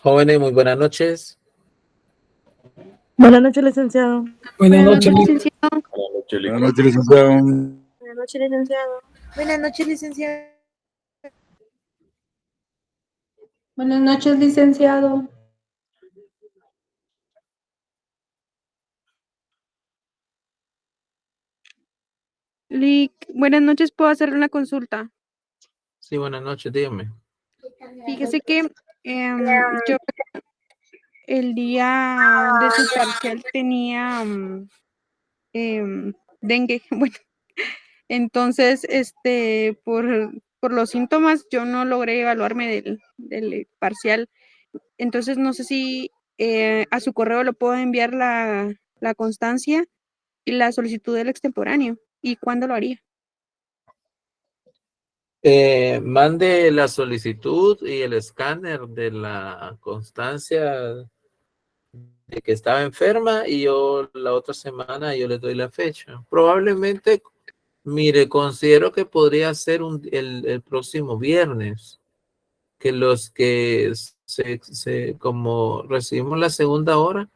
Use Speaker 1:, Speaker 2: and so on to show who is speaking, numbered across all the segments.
Speaker 1: Jóvenes, muy buenas noches.
Speaker 2: Buenas noches, licenciado.
Speaker 3: Buenas noches,
Speaker 4: licenciado.
Speaker 3: Buenas noches, licenciado.
Speaker 2: Buenas noches, licenciado.
Speaker 4: Buenas noches, licenciado.
Speaker 5: Buenas noches, licenciado.
Speaker 6: Buenas noches, ¿puedo hacerle una consulta?
Speaker 1: Sí, buenas noches, dígame.
Speaker 6: Fíjese que yo el día de su parcial tenía dengue. Bueno, entonces, por los síntomas, yo no logré evaluarme del parcial. Entonces, no sé si a su correo le puedo enviar la constancia y la solicitud del extemporáneo. ¿Y cuándo lo haría?
Speaker 1: Mande la solicitud y el escáner de la constancia de que estaba enferma y yo la otra semana yo le doy la fecha. Probablemente, mire, considero que podría ser el próximo viernes, que los que como recibimos la segunda hora,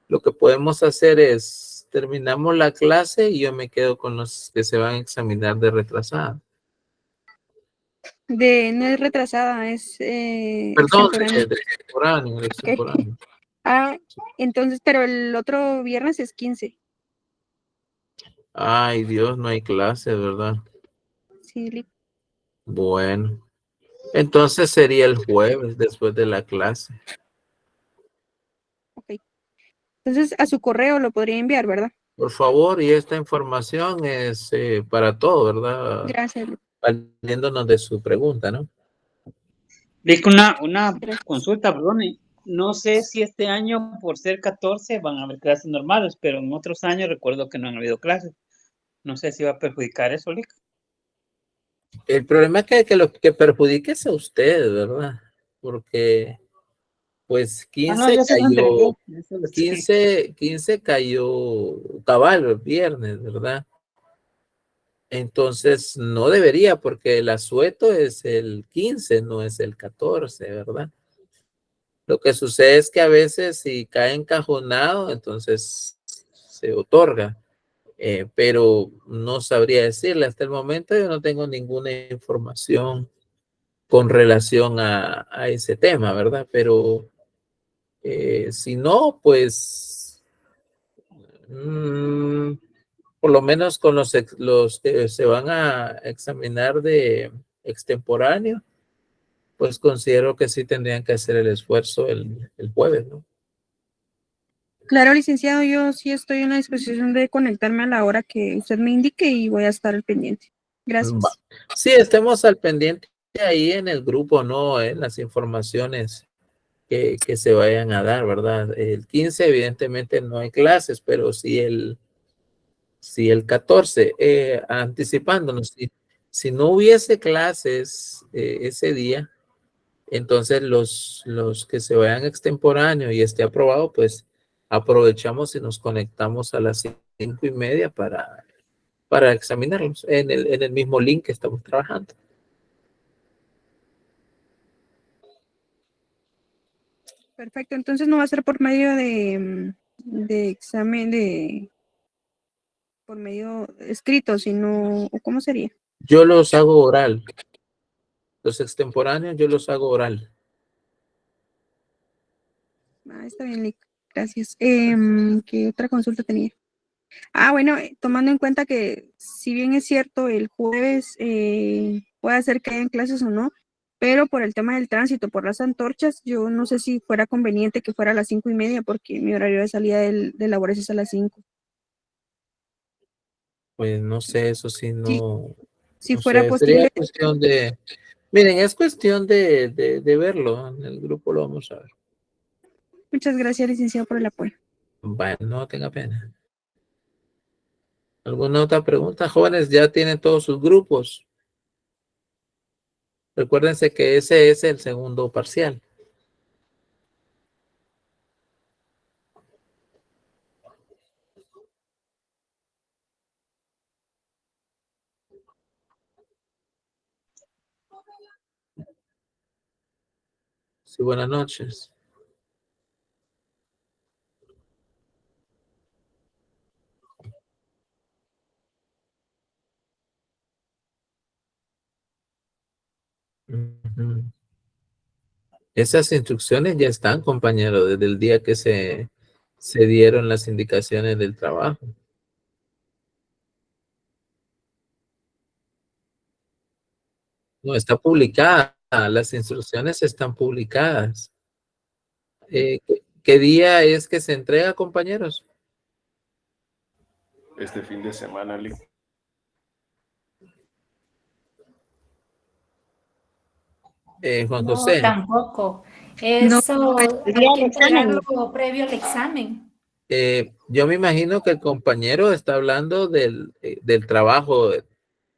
Speaker 1: lo que podemos hacer es terminamos la clase y yo me quedo con los que se van a examinar de retrasada.
Speaker 6: No es retrasada, es
Speaker 1: Perdón,
Speaker 6: extemporánea.
Speaker 1: de extemporáneo, de extemporáneo.
Speaker 6: Ah, entonces, pero el otro viernes es 15.
Speaker 1: Ay, Dios, no hay clase, ¿verdad?
Speaker 6: Sí,
Speaker 1: Bueno, entonces sería el jueves después de la clase.
Speaker 6: ok. Entonces, a su correo lo podría enviar, ¿verdad?
Speaker 1: Por favor, y esta información es para todo, ¿verdad?
Speaker 6: Gracias.
Speaker 1: Valiéndonos de su pregunta, ¿no?
Speaker 7: Una consulta, perdón. No sé si este año, por ser 14, van a haber clases normales, pero en otros años recuerdo que no han habido clases. No sé si va a perjudicar eso, Lick.
Speaker 1: El problema es que lo que perjudique es a usted, ¿verdad? Porque, pues,
Speaker 7: No, yo se lo entregué.
Speaker 1: 15 cayó cabal el viernes, ¿verdad? Entonces, no debería, porque el asueto es el 15, no es el 14, ¿verdad? Lo que sucede es que a veces si cae encajonado, entonces se otorga. Pero no sabría decirle. Hasta el momento yo no tengo ninguna información con relación a ese tema, ¿verdad? Pero si no, pues por lo menos con los que se van a examinar de extemporáneo, pues considero que sí tendrían que hacer el esfuerzo el jueves, ¿no?
Speaker 6: Claro, licenciado, yo sí estoy en la disposición de conectarme a la hora que usted me indique y voy a estar al pendiente. Gracias.
Speaker 1: Sí, estemos al pendiente ahí en el grupo, ¿no? En las informaciones que se vayan a dar, ¿verdad? El 15 evidentemente no hay clases, pero sí el 14, anticipándonos, si no hubiese clases ese día, entonces los que se vayan extemporáneo y esté aprobado, pues aprovechamos y nos conectamos a las 5:30 para examinarlos en el mismo link que estamos trabajando.
Speaker 6: Perfecto, entonces no va a ser por medio de examen por medio escrito, sino, ¿o cómo sería?
Speaker 1: Yo los hago oral. Los extemporáneos yo los hago oral.
Speaker 6: Está bien, Lick. Gracias. ¿Qué otra consulta tenía? Bueno, tomando en cuenta que si bien es cierto, el jueves puede ser que hayan clases o no, pero por el tema del tránsito, por las antorchas, yo no sé si fuera conveniente que fuera a las 5:30, porque mi horario de salida de labores es a las 5.
Speaker 1: Pues no sé, eso sí,
Speaker 6: Si
Speaker 1: no
Speaker 6: fuera
Speaker 1: sé, sería
Speaker 6: posible.
Speaker 1: cuestión miren, es cuestión de verlo, en el grupo lo vamos a ver.
Speaker 6: Muchas gracias, licenciado, por el apoyo.
Speaker 1: Bueno, no tenga pena. ¿Alguna otra pregunta? Jóvenes, ya tienen todos sus grupos. Recuérdense que ese es el segundo parcial. Sí, buenas noches. Ujú. Esas instrucciones ya están, compañero, desde el día que se dieron las indicaciones del trabajo. No, está publicada. Las instrucciones están publicadas. ¿Qué día es que se entrega, compañeros?
Speaker 3: Este fin de semana, Lick.
Speaker 1: Juan
Speaker 5: No,
Speaker 1: José,
Speaker 5: tampoco.
Speaker 6: No,
Speaker 5: Eso hay
Speaker 7: El día
Speaker 5: que
Speaker 7: del examen.
Speaker 5: entregarlo previo al examen.
Speaker 1: yo me imagino que el compañero está hablando del trabajo,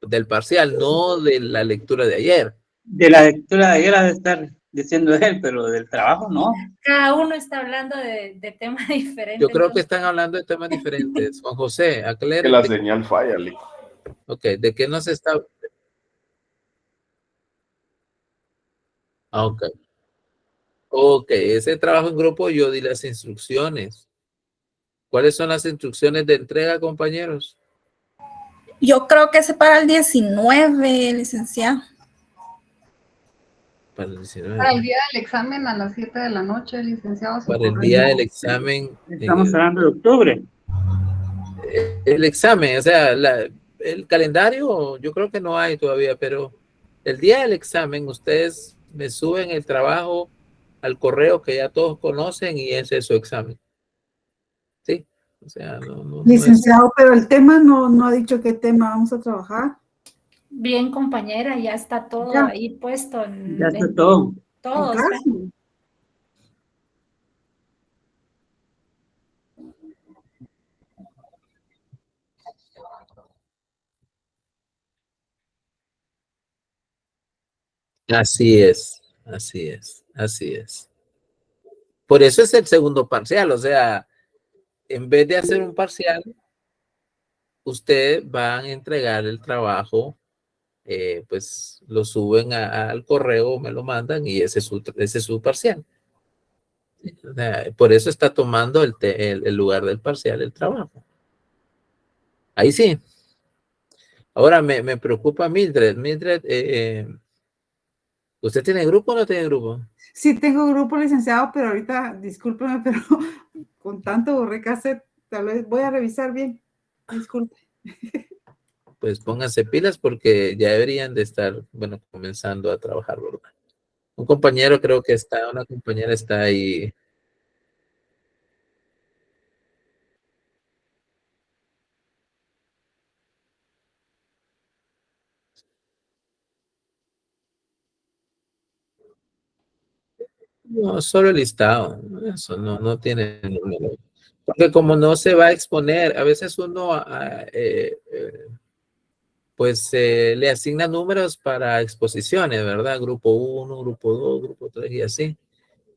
Speaker 1: del parcial, no de la lectura de ayer.
Speaker 7: De la lectura de ayer ha de estar diciendo él, pero del trabajo no.
Speaker 5: Cada uno está hablando de temas
Speaker 1: Yo
Speaker 5: diferentes.
Speaker 1: creo que
Speaker 5: Entonces,
Speaker 1: están hablando de temas diferentes. Juan José,
Speaker 3: Que
Speaker 1: aclare.
Speaker 3: la señal falla, Lick.
Speaker 1: Ok, ¿de qué nos está? Ah, ok. Ok, ese trabajo en grupo yo di las instrucciones. ¿Cuáles son las instrucciones de entrega, compañeros?
Speaker 4: Yo creo que es para el 19, licenciado.
Speaker 1: Para el 19.
Speaker 8: Para el día del examen a las 7 de la noche, licenciado.
Speaker 1: Para el día del examen.
Speaker 7: Estamos hablando de octubre.
Speaker 1: El examen, o sea, el calendario, yo creo que no hay todavía, pero el día del examen, ustedes me suben el trabajo al correo que ya todos conocen y ese es su examen. Sí, o sea, no es.
Speaker 2: Licenciado, pero el tema no ha dicho qué tema vamos a trabajar.
Speaker 5: bien, compañera, ya está todo
Speaker 2: Ya.
Speaker 5: ahí puesto.
Speaker 7: Ya está todo.
Speaker 5: Todo
Speaker 2: En
Speaker 5: está.
Speaker 2: caso.
Speaker 1: Así es, así es, así es. Por eso es el segundo parcial, o sea, en vez de hacer un parcial, ustedes van a entregar el trabajo, pues lo suben al correo, me lo mandan y ese es su parcial. O sea, por eso está tomando el lugar del parcial el trabajo. Ahí sí. Ahora me preocupa Mildred. Mildred, ¿usted tiene grupo o no tiene grupo?
Speaker 2: Sí tengo grupo, licenciado, pero ahorita, discúlpeme, pero con tanto recaset, tal vez voy a revisar bien. Disculpe.
Speaker 1: Pues pónganse pilas porque ya deberían de estar, bueno, comenzando a trabajar, ¿verdad? Un compañero creo que está, una compañera está ahí. No, solo el listado, eso no tiene número. Porque como no se va a exponer, a veces uno pues le asigna números para exposiciones, ¿verdad? Grupo 1, grupo 2, grupo 3 y así.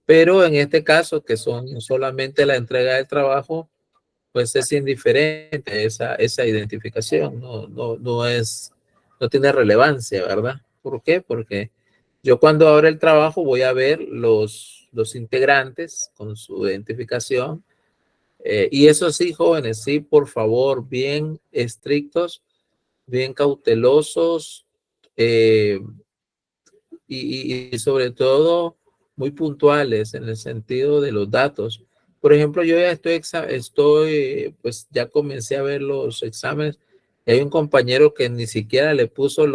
Speaker 1: Pero en este caso, que son solamente la entrega del trabajo, pues es indiferente esa identificación, no tiene relevancia, ¿verdad? ¿Por qué? Porque yo cuando abra el trabajo voy a ver los integrantes con su identificación. Y eso sí, jóvenes, sí, por favor, bien estrictos, bien cautelosos y sobre todo muy puntuales en el sentido de los datos. Por ejemplo, yo ya pues ya comencé a ver los exámenes. Y hay un compañero que ni siquiera le puso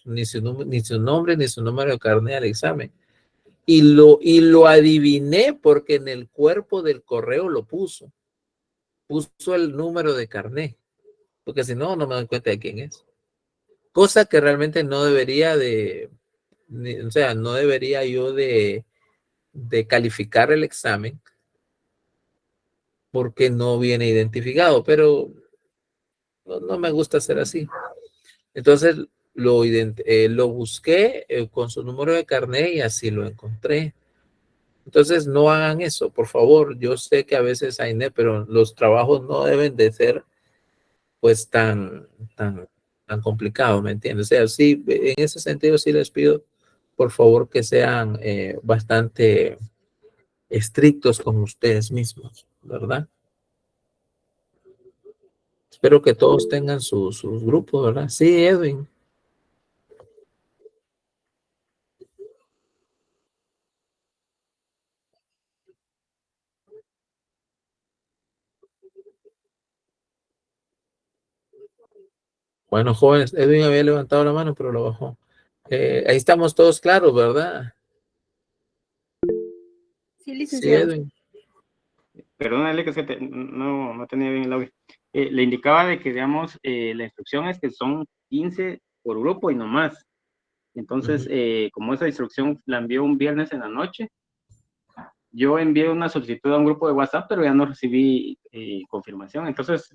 Speaker 1: ni su nombre ni su número de carnet al examen. Y lo adiviné porque en el cuerpo del correo lo puso. Puso el número de carnet. Porque si no, no me doy cuenta de quién es. Cosa que realmente no debería o sea, no debería yo de calificar el examen porque no viene identificado, pero no me gusta hacer así. Entonces lo busqué con su número de carnet y así lo encontré. Entonces no hagan eso, por favor. Yo sé que a veces hay, pero los trabajos no deben de ser pues tan complicados, ¿me entiendes? O sea, sí, en ese sentido sí les pido por favor que sean bastante estrictos con ustedes mismos, ¿verdad? Espero que todos tengan sus grupos, ¿verdad? Sí, Edwin. Bueno, jóvenes, Edwin había levantado la mano, pero lo bajó. Ahí estamos todos claros, ¿verdad?
Speaker 6: Sí,
Speaker 1: Sí,
Speaker 6: licenciado.
Speaker 1: Edwin.
Speaker 9: Perdónale que es que no tenía bien el audio. Le indicaba de que, digamos, la instrucción es que son 15 por grupo y no más. Entonces, como esa instrucción la envió un viernes en la noche, yo envié una solicitud a un grupo de WhatsApp, pero ya no recibí confirmación. Entonces,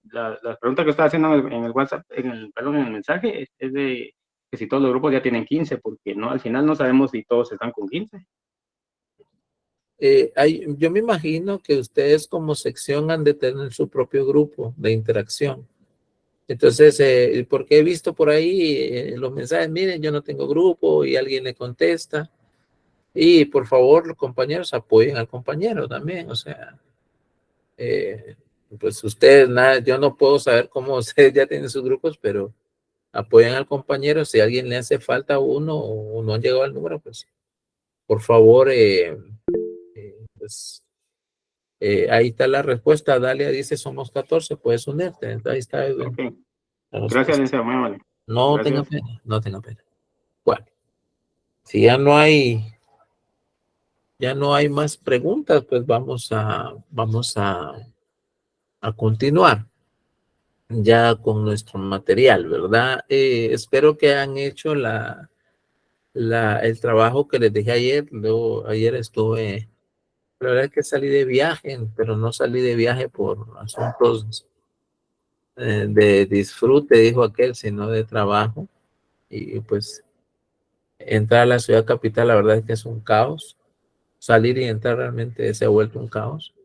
Speaker 9: la pregunta que estaba haciendo en el WhatsApp, perdón, en el mensaje, es de que si todos los grupos ya tienen 15, porque no, al final no sabemos si todos están con 15.
Speaker 1: Yo me imagino que ustedes como sección han de tener su propio grupo de interacción. Entonces, porque he visto por ahí los mensajes, miren, yo no tengo grupo y alguien le contesta. Y por favor, los compañeros apoyen al compañero también. O sea, pues ustedes, nada, yo no puedo saber cómo ustedes ya tienen sus grupos, pero apoyen al compañero. Si a alguien le hace falta uno o no han llegado al número, pues por favor, pues ahí está la respuesta. Dalia dice, somos 14, puedes unirte. Ahí está, Edwin.
Speaker 9: Ok.
Speaker 1: La
Speaker 9: Gracias,
Speaker 1: respuesta.
Speaker 9: licenciado, muy amable.
Speaker 1: No
Speaker 9: Gracias.
Speaker 1: tenga pena, no tenga pena. Bueno, si ya no hay más preguntas, pues vamos a continuar ya con nuestro material, ¿verdad? Espero que han hecho el trabajo que les dije ayer. Luego, ayer estuve, la verdad es que salí de viaje, pero no salí de viaje por asuntos de disfrute, dijo aquel, sino de trabajo. Y pues entrar a la ciudad capital, la verdad es que es un caos. Salir y entrar realmente se ha vuelto un caos.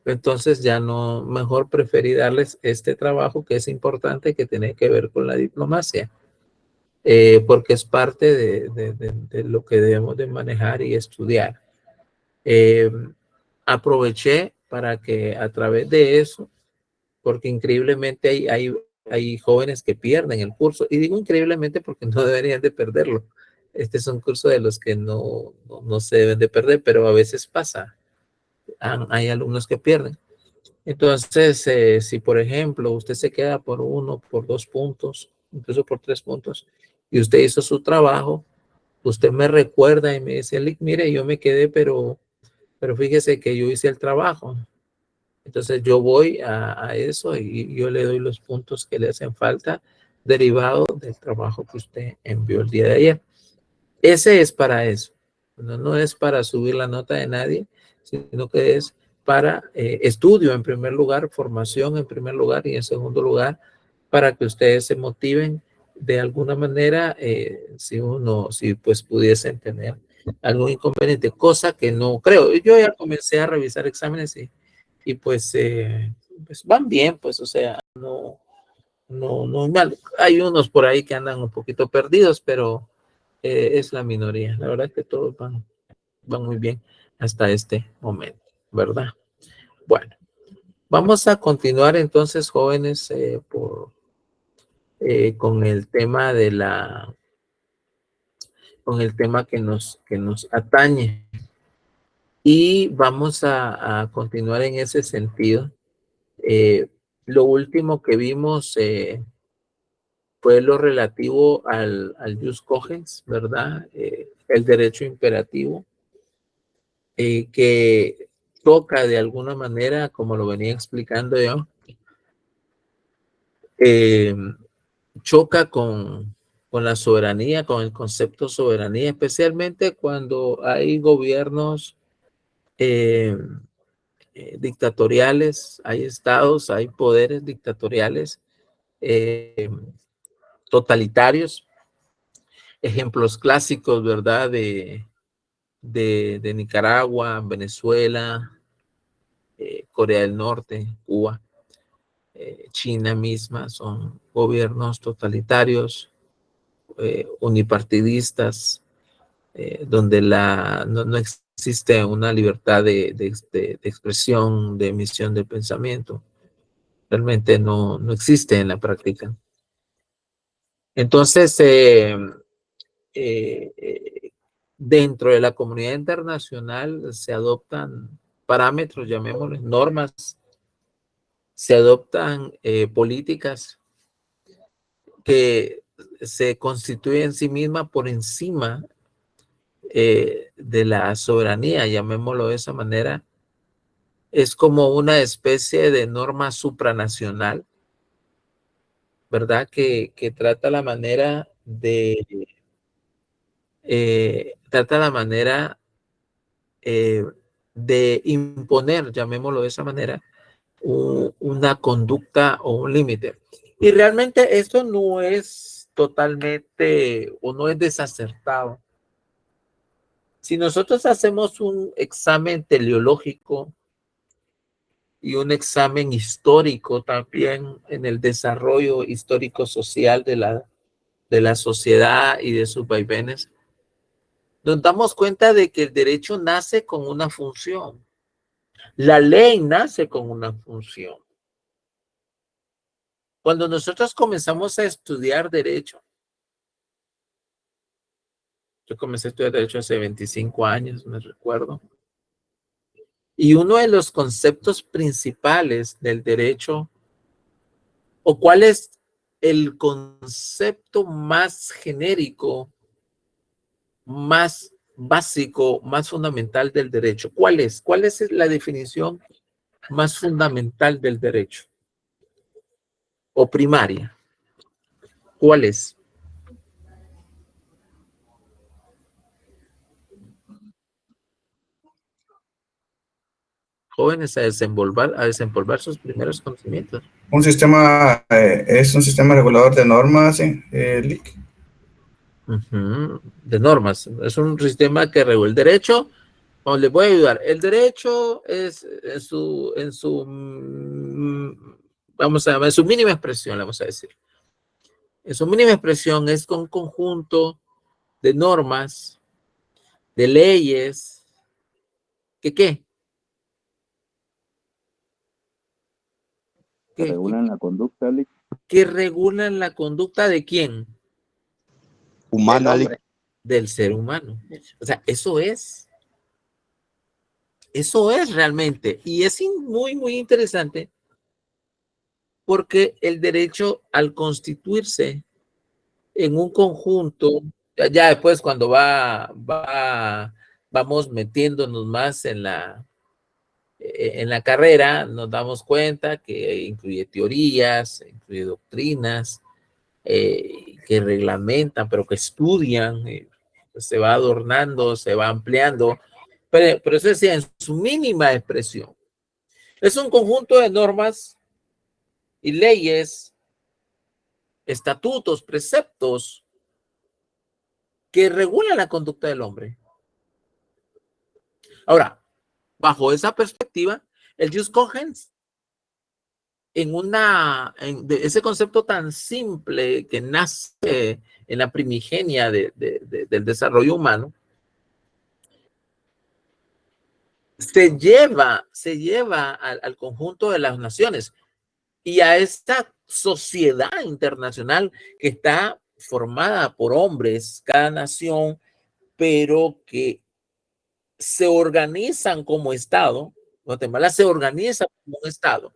Speaker 1: Entonces ya no, mejor preferí darles este trabajo que es importante, que tiene que ver con la diplomacia, porque es parte de lo que debemos de manejar y estudiar. Aproveché para que a través de eso, porque increíblemente hay jóvenes que pierden el curso, y digo increíblemente porque no deberían de perderlo. Este es un curso de los que no se deben de perder, pero a veces pasa. Hay alumnos que pierden. Entonces, si por ejemplo usted se queda por 1, por 2 puntos, incluso por 3 puntos, y usted hizo su trabajo, usted me recuerda y me dice, Lick, mire, yo me quedé, pero fíjese que yo hice el trabajo. Entonces yo voy a eso y yo le doy los puntos que le hacen falta derivado del trabajo que usted envió el día de ayer. Ese es para eso. No es para subir la nota de nadie, sino que es para estudio en primer lugar, formación en primer lugar, y en segundo lugar, para que ustedes se motiven de alguna manera, si pues pudiesen tener algún inconveniente, cosa que no creo. Yo ya comencé a revisar exámenes y pues van bien, pues, o sea, no mal. Hay unos por ahí que andan un poquito perdidos, pero es la minoría. La verdad es que todos van muy bien hasta este momento, ¿verdad? Bueno, vamos a continuar entonces, jóvenes, con el tema con el tema que nos atañe. Y vamos a continuar en ese sentido. Lo último que vimos fue lo relativo al jus cogens, ¿verdad? El derecho imperativo, que toca de alguna manera, como lo venía explicando yo, choca con la soberanía, con el concepto de soberanía, especialmente cuando hay gobiernos dictatoriales, hay estados, hay poderes dictatoriales totalitarios. Ejemplos clásicos, ¿verdad? De Nicaragua, Venezuela, Corea del Norte, Cuba, China misma, son gobiernos totalitarios, unipartidistas, donde no existe una libertad de expresión, de emisión de pensamiento. Realmente no existe en la práctica. Entonces, dentro de la comunidad internacional se adoptan parámetros, llamémosles normas, se adoptan políticas que se constituyen en sí misma por encima de la soberanía, llamémoslo de esa manera. Es como una especie de norma supranacional, ¿verdad? Que trata la manera de de imponer, llamémoslo de esa manera, una conducta o un límite. Y realmente esto no es totalmente o no es desacertado. Si nosotros hacemos un examen teleológico y un examen histórico también en el desarrollo histórico-social de la sociedad y de sus vaivenes, nos damos cuenta de que el derecho nace con una función. La ley nace con una función. Cuando nosotros comenzamos a estudiar derecho, yo comencé a estudiar derecho hace 25 años, me recuerdo. Y uno de los conceptos principales del derecho, o cuál es el concepto más genérico, más básico, más fundamental del derecho. ¿Cuál es? ¿Cuál es la definición más fundamental del derecho? ¿O primaria? ¿Cuál es? Jóvenes a desempolvar sus primeros conocimientos.
Speaker 10: Un sistema, es un sistema regulador de normas, LIC.
Speaker 1: De normas. Es un sistema que regula el derecho. Bueno, les voy a ayudar. El derecho es vamos a llamar, en su mínima expresión, vamos a decir. En su mínima expresión es un conjunto de normas, de leyes, ¿qué?
Speaker 11: Que regulan la conducta, LIC.
Speaker 1: Que regulan la conducta ¿de quién?
Speaker 11: Humana, LIC.
Speaker 1: Del ser humano. O sea, eso es realmente. Y es muy, muy interesante porque el derecho, al constituirse en un conjunto, ya después cuando vamos metiéndonos más en la carrera, nos damos cuenta que incluye teorías, incluye doctrinas, que reglamentan, pero que estudian, pues se va adornando, se va ampliando, pero eso decía, en su mínima expresión. Es un conjunto de normas y leyes, estatutos, preceptos que regulan la conducta del hombre. Ahora, bajo esa perspectiva, el jus cogens, de ese concepto tan simple que nace en la primigenia del desarrollo humano, se lleva al conjunto de las naciones y a esta sociedad internacional que está formada por hombres, cada nación, pero que se organizan como Estado. Guatemala se organiza como un Estado.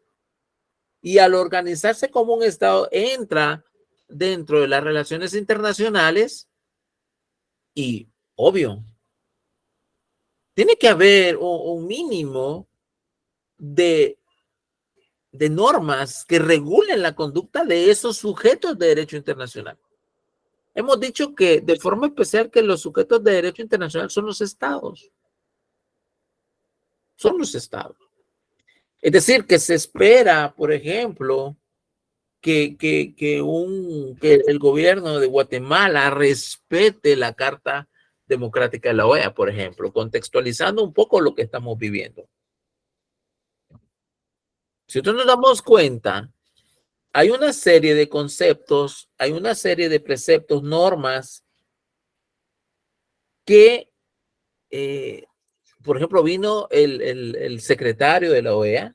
Speaker 1: Y al organizarse como un Estado, entra dentro de las relaciones internacionales y, obvio, tiene que haber un mínimo de normas que regulen la conducta de esos sujetos de derecho internacional. Hemos dicho que de forma especial que los sujetos de derecho internacional son los estados. Son los estados. Es decir, que se espera, por ejemplo, que el gobierno de Guatemala respete la Carta Democrática de la OEA, por ejemplo, contextualizando un poco lo que estamos viviendo. Si nosotros nos damos cuenta hay una serie de conceptos, hay una serie de preceptos, normas que, por ejemplo, vino el secretario de la OEA,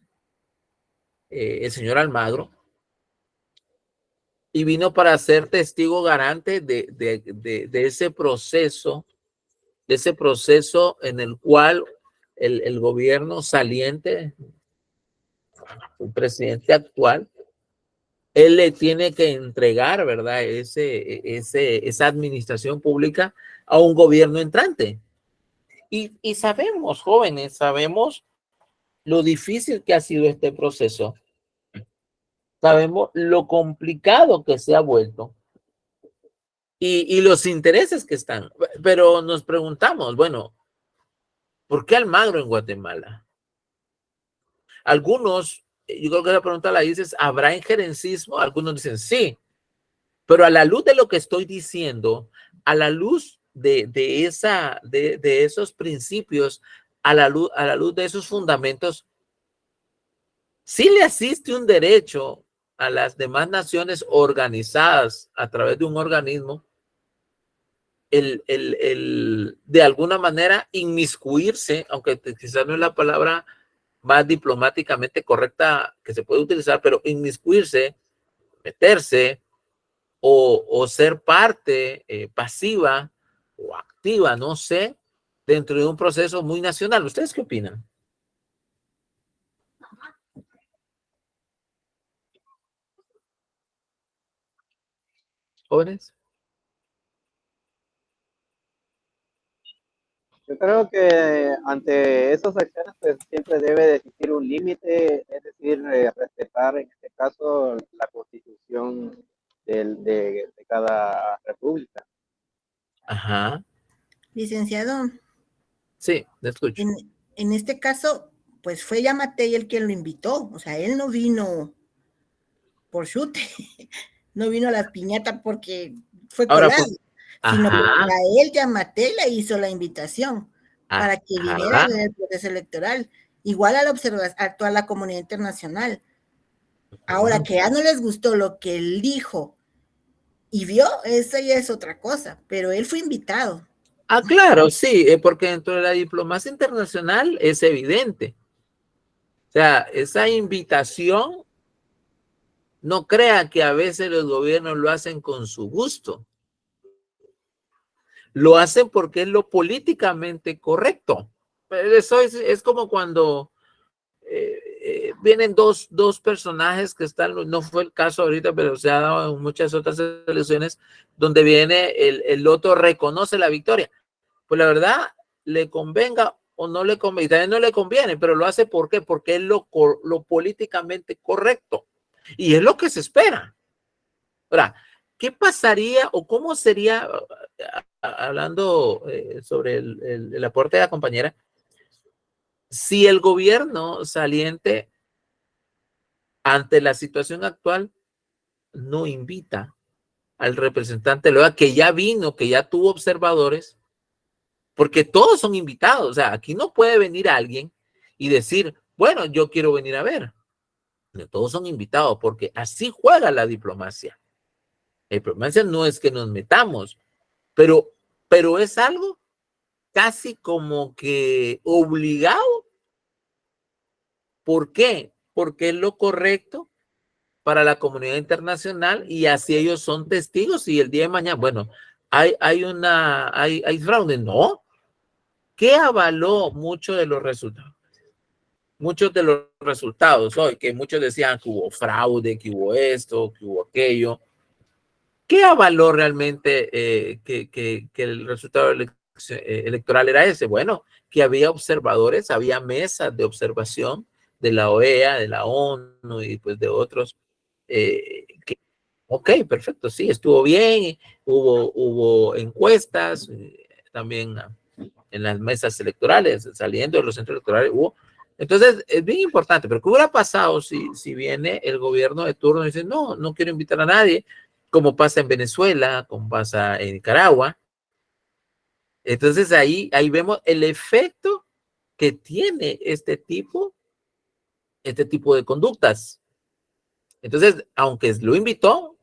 Speaker 1: el señor Almagro, y vino para ser testigo garante de ese proceso en el cual el gobierno saliente, el presidente actual, él le tiene que entregar, ¿verdad? Esa administración pública a un gobierno entrante. Y sabemos, jóvenes, sabemos lo difícil que ha sido este proceso. Sabemos lo complicado que se ha vuelto y los intereses que están. Pero nos preguntamos, bueno, ¿por qué Almagro en Guatemala? Algunos, yo creo que la pregunta la dices, ¿habrá injerencismo? Algunos dicen sí, pero a la luz de lo que estoy diciendo, a la luz de esos principios, a la luz de esos fundamentos, sí le asiste un derecho a las demás naciones organizadas a través de un organismo de alguna manera inmiscuirse, aunque quizás no es la palabra más diplomáticamente correcta que se puede utilizar, pero inmiscuirse, meterse o ser parte pasiva o activa, no sé, dentro de un proceso muy nacional. ¿Ustedes qué opinan? Jóvenes.
Speaker 12: Yo creo que ante esas acciones pues siempre debe de existir un límite, es decir, respetar en este caso la constitución de cada república.
Speaker 1: Ajá.
Speaker 13: Licenciado,
Speaker 1: Sí, te escucho.
Speaker 13: en este caso, pues fue Yamatei el quien lo invitó, o sea, él no vino por chute, no vino a la piñata porque fue colado, sino porque a él Yamatei le hizo la invitación para que viniera en el proceso electoral, igual a toda la comunidad internacional. Ahora que ya no les gustó lo que él dijo y vio, esa ya es otra cosa, pero él fue invitado.
Speaker 1: Ah, claro, sí, porque dentro de la diplomacia internacional es evidente. O sea, esa invitación, no crea que a veces los gobiernos lo hacen con su gusto. Lo hacen porque es lo políticamente correcto. Eso es como cuando vienen dos personajes que están, no fue el caso ahorita, pero se ha dado en muchas otras elecciones, donde viene el otro reconoce la victoria. Pues la verdad, le convenga o no le conviene, y también no le conviene, pero lo hace ¿por qué? Porque es lo políticamente correcto. Y es lo que se espera. Ahora, ¿qué pasaría o cómo sería, hablando sobre el aporte de la compañera, si el gobierno saliente ante la situación actual no invita al representante Loa, que ya vino, que ya tuvo observadores, porque todos son invitados? O sea, aquí no puede venir alguien y decir, bueno, yo quiero venir a ver. Todos son invitados porque así juega la diplomacia. La diplomacia no es que nos metamos, pero es algo casi como que obligado. ¿Por qué? Porque es lo correcto para la comunidad internacional y así ellos son testigos y el día de mañana, bueno, hay fraude, ¿no? ¿Qué avaló mucho de los resultados? Muchos de los resultados hoy, que muchos decían que hubo fraude, que hubo esto, que hubo aquello. ¿Qué avaló realmente que el resultado electoral era ese? Bueno, que había observadores, había mesas de observación de la OEA, de la ONU y pues de otros. Ok, perfecto, sí, estuvo bien, hubo encuestas, también en las mesas electorales, saliendo de los centros electorales hubo. Entonces, es bien importante, pero ¿qué hubiera pasado si viene el gobierno de turno y dice, no quiero invitar a nadie, como pasa en Venezuela, como pasa en Nicaragua? Entonces, ahí vemos el efecto que tiene este tipo de conductas. Entonces, aunque lo invitó,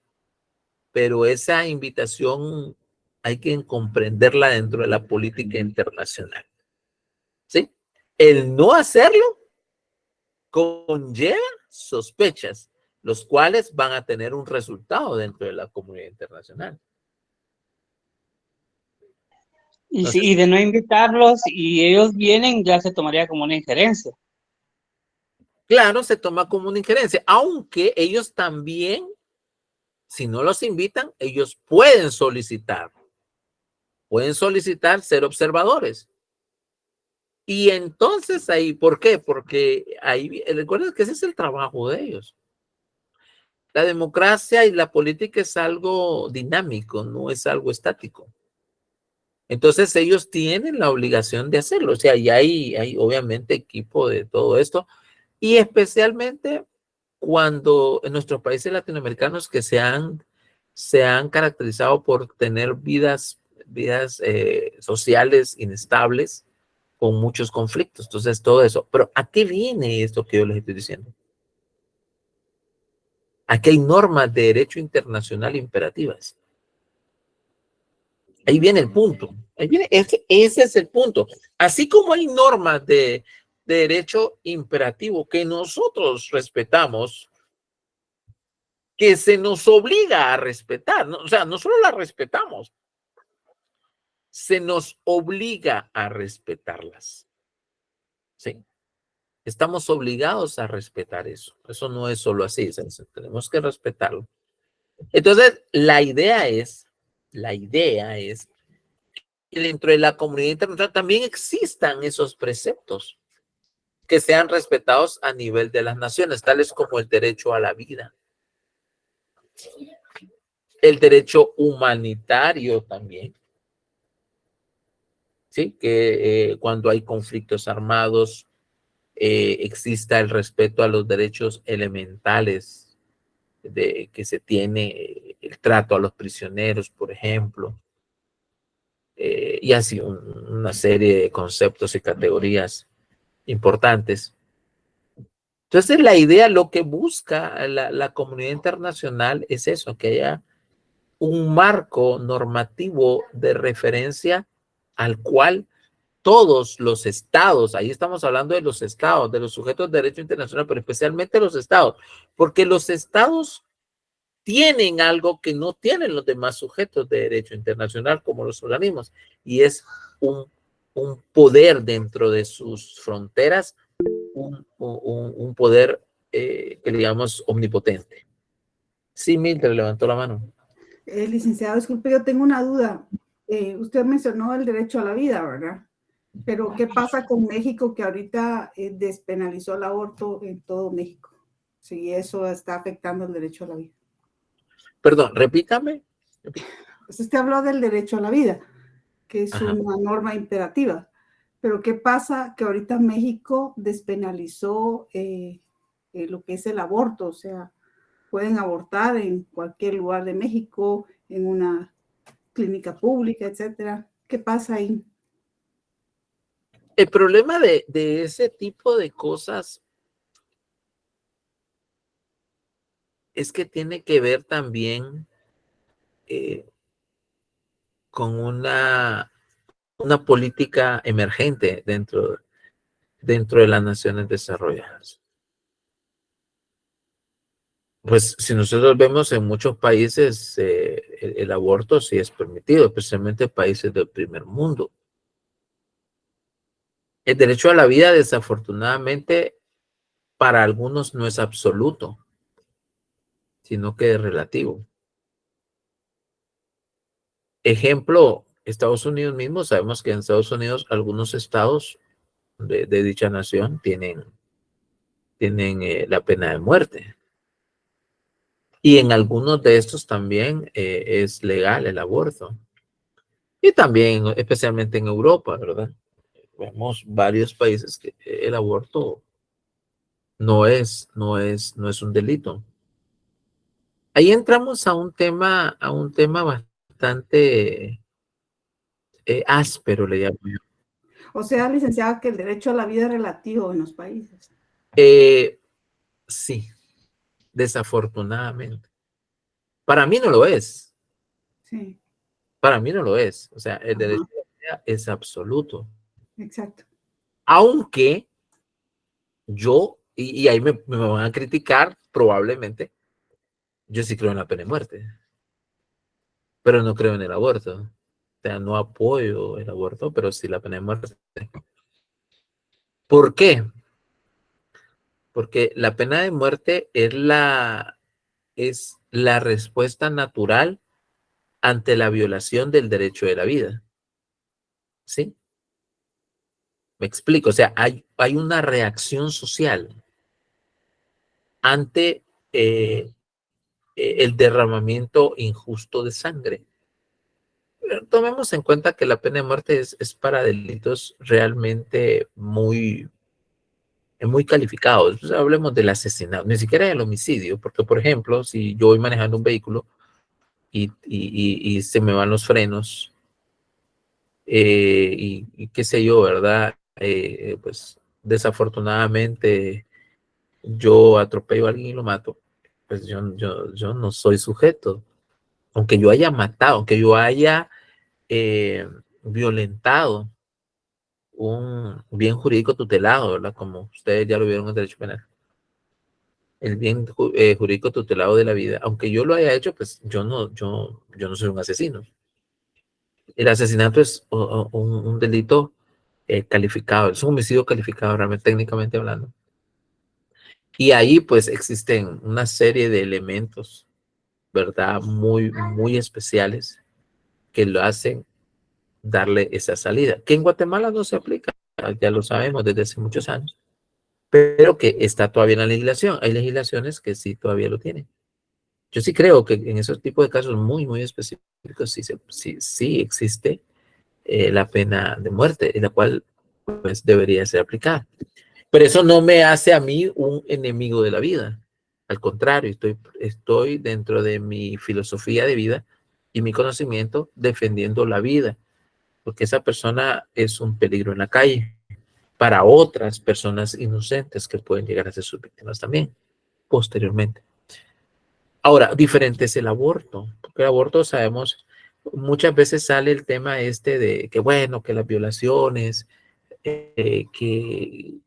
Speaker 1: pero esa invitación hay que comprenderla dentro de la política internacional. ¿Sí? El no hacerlo conlleva sospechas, los cuales van a tener un resultado dentro de la comunidad internacional.
Speaker 7: Y de no invitarlos y ellos vienen, ya se tomaría como una injerencia.
Speaker 1: Claro, se toma como una injerencia, aunque ellos también, si no los invitan, ellos pueden solicitar ser observadores. Y entonces ahí, ¿por qué? Porque ahí, recuerden que ese es el trabajo de ellos. La democracia y la política es algo dinámico, no es algo estático. Entonces ellos tienen la obligación de hacerlo. O sea, y hay obviamente equipo de todo esto. Y especialmente cuando en nuestros países latinoamericanos que se han caracterizado por tener vidas sociales inestables, con muchos conflictos. Entonces, todo eso. Pero ¿a qué viene esto que yo les estoy diciendo? Aquí hay normas de derecho internacional imperativas. Ahí viene el punto. Ahí viene, ese es el punto. Así como hay normas de derecho imperativo que nosotros respetamos, que se nos obliga a respetar, ¿no? O sea, no solo las respetamos, se nos obliga a respetarlas. Sí. Estamos obligados a respetar eso. Eso no es solo así, tenemos que respetarlo. Entonces, la idea es que dentro de la comunidad internacional también existan esos preceptos que sean respetados a nivel de las naciones, tales como el derecho a la vida, el derecho humanitario también. Sí, que cuando hay conflictos armados, exista el respeto a los derechos elementales de que se tiene, el trato a los prisioneros, por ejemplo, y así una serie de conceptos y categorías importantes. Entonces la idea, lo que busca la comunidad internacional es eso, que haya un marco normativo de referencia al cual todos los estados, ahí estamos hablando de los estados, de los sujetos de derecho internacional, pero especialmente los estados, porque los estados tienen algo que no tienen los demás sujetos de derecho internacional como los organismos, y es un poder dentro de sus fronteras, un poder que le llamamos omnipotente. Sí, Mildred levantó la mano.
Speaker 2: Licenciado, disculpe, yo tengo una duda. Usted mencionó el derecho a la vida, ¿verdad? Pero ¿qué pasa con México que ahorita despenalizó el aborto en todo México? Si eso está afectando el derecho a la vida.
Speaker 1: Perdón, repítame.
Speaker 2: Pues usted habló del derecho a la vida, que es una norma imperativa. Pero ¿qué pasa que ahorita México despenalizó lo que es el aborto? O sea, pueden abortar en cualquier lugar de México, en una clínica pública, etcétera. ¿Qué pasa ahí?
Speaker 1: El problema de ese tipo de cosas es que tiene que ver también con una política emergente dentro de las naciones desarrolladas. Pues si nosotros vemos en muchos países el aborto sí es permitido, especialmente en países del primer mundo. El derecho a la vida, desafortunadamente, para algunos no es absoluto, sino que es relativo. Ejemplo, Estados Unidos mismo, sabemos que en Estados Unidos algunos estados de dicha nación tienen la pena de muerte. Y en algunos de estos también es legal el aborto. Y también, especialmente en Europa, ¿verdad? Vemos varios países que el aborto no es un delito. Ahí entramos a un tema bastante áspero, le llamo yo.
Speaker 2: O sea, licenciada, que el derecho a la vida es relativo en los países.
Speaker 1: Sí. desafortunadamente. Para mí no lo es.
Speaker 2: Sí.
Speaker 1: Para mí no lo es. O sea, el derecho a la vida es absoluto.
Speaker 2: Exacto.
Speaker 1: Aunque yo, y ahí me van a criticar probablemente, yo sí creo en la pena de muerte, pero no creo en el aborto. O sea, no apoyo el aborto, pero sí la pena de muerte. ¿Por qué? Porque la pena de muerte es la respuesta natural ante la violación del derecho de la vida. ¿Sí? Me explico. O sea, hay una reacción social ante el derramamiento injusto de sangre. Pero tomemos en cuenta que la pena de muerte es para delitos realmente muy calificados. Pues hablemos del asesinato, ni siquiera del homicidio, porque, por ejemplo, si yo voy manejando un vehículo y se me van los frenos, y qué sé yo, ¿verdad? Pues desafortunadamente yo atropello a alguien y lo mato, pues yo no soy sujeto. Aunque yo haya matado, aunque yo haya violentado un bien jurídico tutelado, ¿verdad? Como ustedes ya lo vieron en el derecho penal. El bien jurídico tutelado de la vida, aunque yo lo haya hecho, pues yo no soy un asesino. El asesinato es un delito calificado, es un homicidio calificado realmente técnicamente hablando. Y ahí pues existen una serie de elementos, ¿verdad? Muy especiales que lo hacen darle esa salida, que en Guatemala no se aplica, ya lo sabemos desde hace muchos años, pero que está todavía en la legislación. Hay legislaciones que sí todavía lo tienen. Yo sí creo que en esos tipos de casos muy específicos sí existe la pena de muerte, en la cual pues debería ser aplicada. Pero eso no me hace a mí un enemigo de la vida. Al contrario, estoy dentro de mi filosofía de vida y mi conocimiento defendiendo la vida, porque esa persona es un peligro en la calle para otras personas inocentes que pueden llegar a ser sus víctimas también, posteriormente. Ahora, diferente es el aborto, porque el aborto sabemos, muchas veces sale el tema de que bueno, que las violaciones, que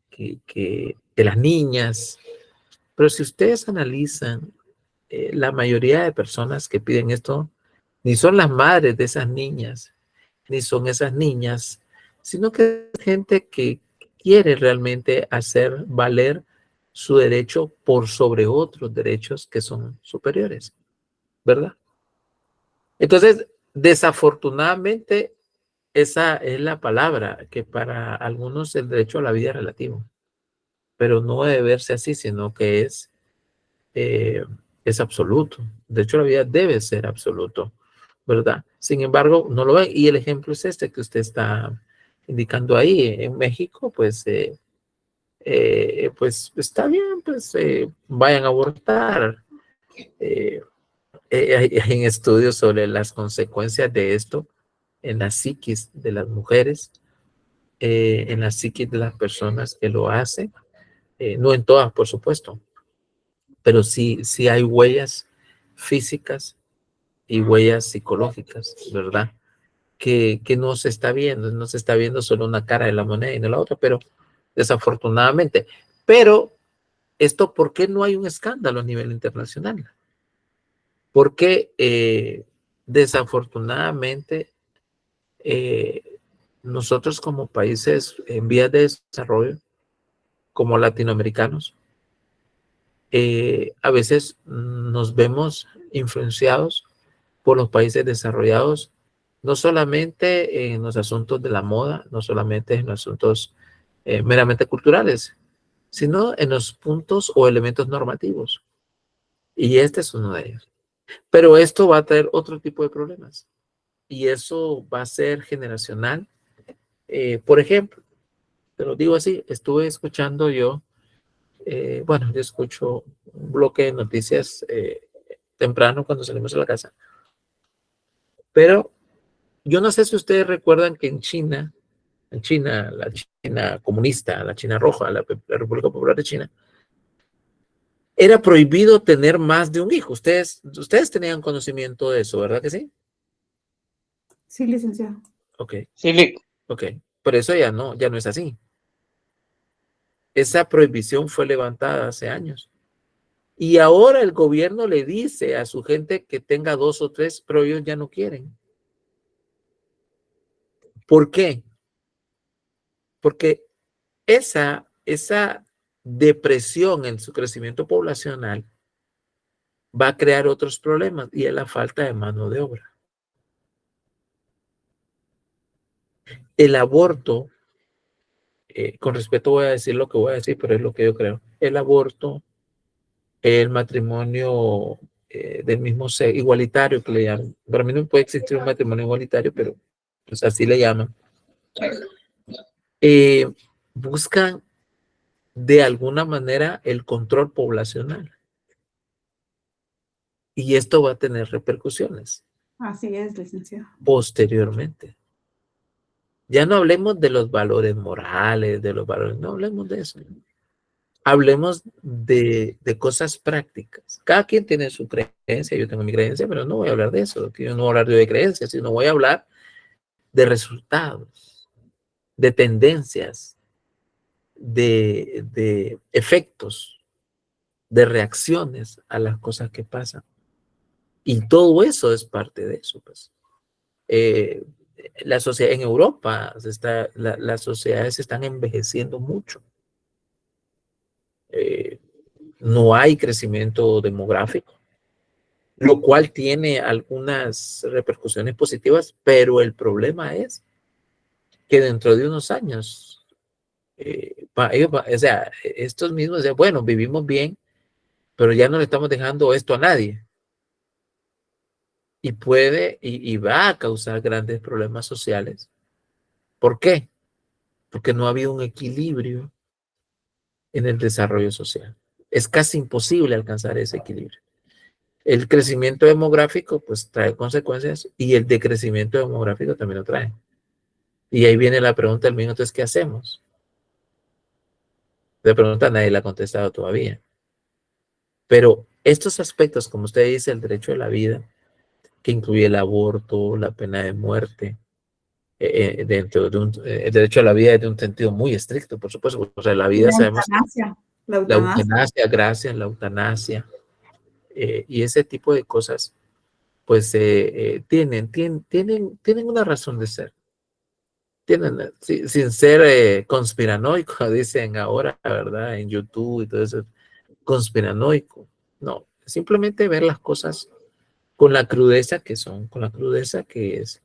Speaker 1: las niñas, pero si ustedes analizan, la mayoría de personas que piden esto, ni son las madres de esas niñas, ni son esas niñas, sino que es gente que quiere realmente hacer valer su derecho por sobre otros derechos que son superiores, ¿verdad? Entonces, desafortunadamente, esa es la palabra, que para algunos el derecho a la vida es relativo, pero no debe verse así, sino que es absoluto. El derecho a la vida debe ser absoluto, ¿verdad? Sin embargo, no lo ven. Y el ejemplo es este que usted está indicando ahí. En México, pues está bien, pues vayan a abortar. Hay estudios sobre las consecuencias de esto en la psiquis de las mujeres, en la psiquis de las personas que lo hacen, no en todas, por supuesto, pero sí hay huellas físicas y huellas psicológicas, ¿verdad? Que no se está viendo solo una cara de la moneda y no la otra, pero desafortunadamente. Pero esto, ¿por qué no hay un escándalo a nivel internacional? Porque desafortunadamente nosotros como países en vías de desarrollo, como latinoamericanos, a veces nos vemos influenciados por los países desarrollados, no solamente en los asuntos de la moda, no solamente en los asuntos meramente culturales, sino en los puntos o elementos normativos. Y este es uno de ellos. Pero esto va a traer otro tipo de problemas. Y eso va a ser generacional. Por ejemplo, te lo digo así, estuve escuchando yo, yo escucho un bloque de noticias temprano cuando salimos de la casa. Pero yo no sé si ustedes recuerdan que en China, la China comunista, la China roja, la República Popular de China, era prohibido tener más de un hijo. Ustedes tenían conocimiento de eso, ¿verdad que sí?
Speaker 2: Sí, licenciado.
Speaker 1: Ok.
Speaker 7: Sí,
Speaker 1: ok. Por eso ya no es así. Esa prohibición fue levantada hace años. Y ahora el gobierno le dice a su gente que tenga 2 o 3, pero ellos ya no quieren. ¿Por qué? Porque esa depresión en su crecimiento poblacional va a crear otros problemas y es la falta de mano de obra. El aborto, con respeto voy a decir lo que voy a decir, pero es lo que yo creo. El aborto, el matrimonio del mismo sexo, igualitario que le llaman. Para mí no puede existir un matrimonio igualitario, pero pues así le llaman. Buscan de alguna manera el control poblacional. Y esto va a tener repercusiones.
Speaker 2: Así es, licenciado.
Speaker 1: Posteriormente. Ya no hablemos de los valores morales, no hablemos de eso. Hablemos de cosas prácticas. Cada quien tiene su creencia, yo tengo mi creencia, pero no voy a hablar de eso. Yo no voy a hablar de creencias, sino voy a hablar de resultados, de tendencias, de efectos, de reacciones a las cosas que pasan. Y todo eso es parte de eso, pues. La sociedad en Europa, las sociedades se están envejeciendo mucho. No hay crecimiento demográfico, lo cual tiene algunas repercusiones positivas, pero el problema es que dentro de unos años, o sea, estos mismos, bueno, vivimos bien, pero ya no le estamos dejando esto a nadie. Y puede y va a causar grandes problemas sociales. ¿Por qué? Porque no ha habido un equilibrio en el desarrollo social. Es casi imposible alcanzar ese equilibrio. El crecimiento demográfico pues trae consecuencias y el decrecimiento demográfico también lo trae. Y ahí viene la pregunta del minuto, entonces, ¿qué hacemos? La pregunta nadie la ha contestado todavía. Pero estos aspectos, como usted dice, el derecho a la vida, que incluye el aborto, la pena de muerte, dentro de el derecho a la vida es de un sentido muy estricto, por supuesto. O sea, la vida sabemos. La eutanasia, gracias, la eutanasia. Y ese tipo de cosas, pues tienen una razón de ser. Sin ser conspiranoico, dicen ahora, ¿verdad? En YouTube y todo eso, conspiranoico. No, simplemente ver las cosas con la crudeza que son, con la crudeza que es.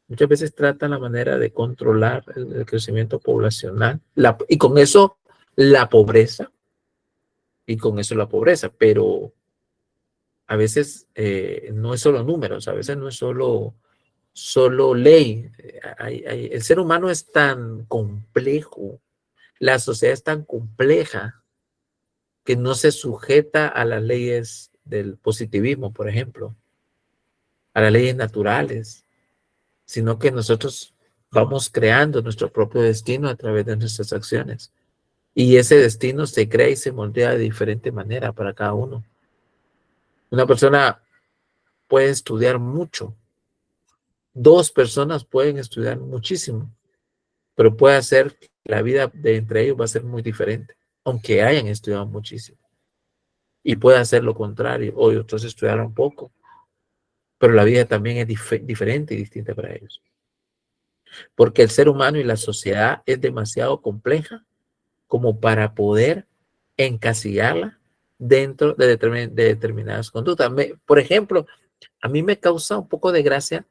Speaker 1: Muchas veces trata la manera de controlar el crecimiento poblacional y con eso la pobreza. Pero a veces no es solo números, a veces no es solo ley. El ser humano es tan complejo, la sociedad es tan compleja que no se sujeta a las leyes del positivismo, por ejemplo, a las leyes naturales, sino que nosotros vamos creando nuestro propio destino a través de nuestras acciones. Y ese destino se crea y se moldea de diferente manera para cada uno. Una persona puede estudiar mucho. 2 personas pueden estudiar muchísimo, pero puede ser que la vida de entre ellos va a ser muy diferente, aunque hayan estudiado muchísimo. Y puede hacer lo contrario, o otros estudiaron poco, pero la vida también es diferente y distinta para ellos. Porque el ser humano y la sociedad es demasiado compleja como para poder encasillarla dentro de determinadas conductas. Por ejemplo, a mí me causa un poco de gracia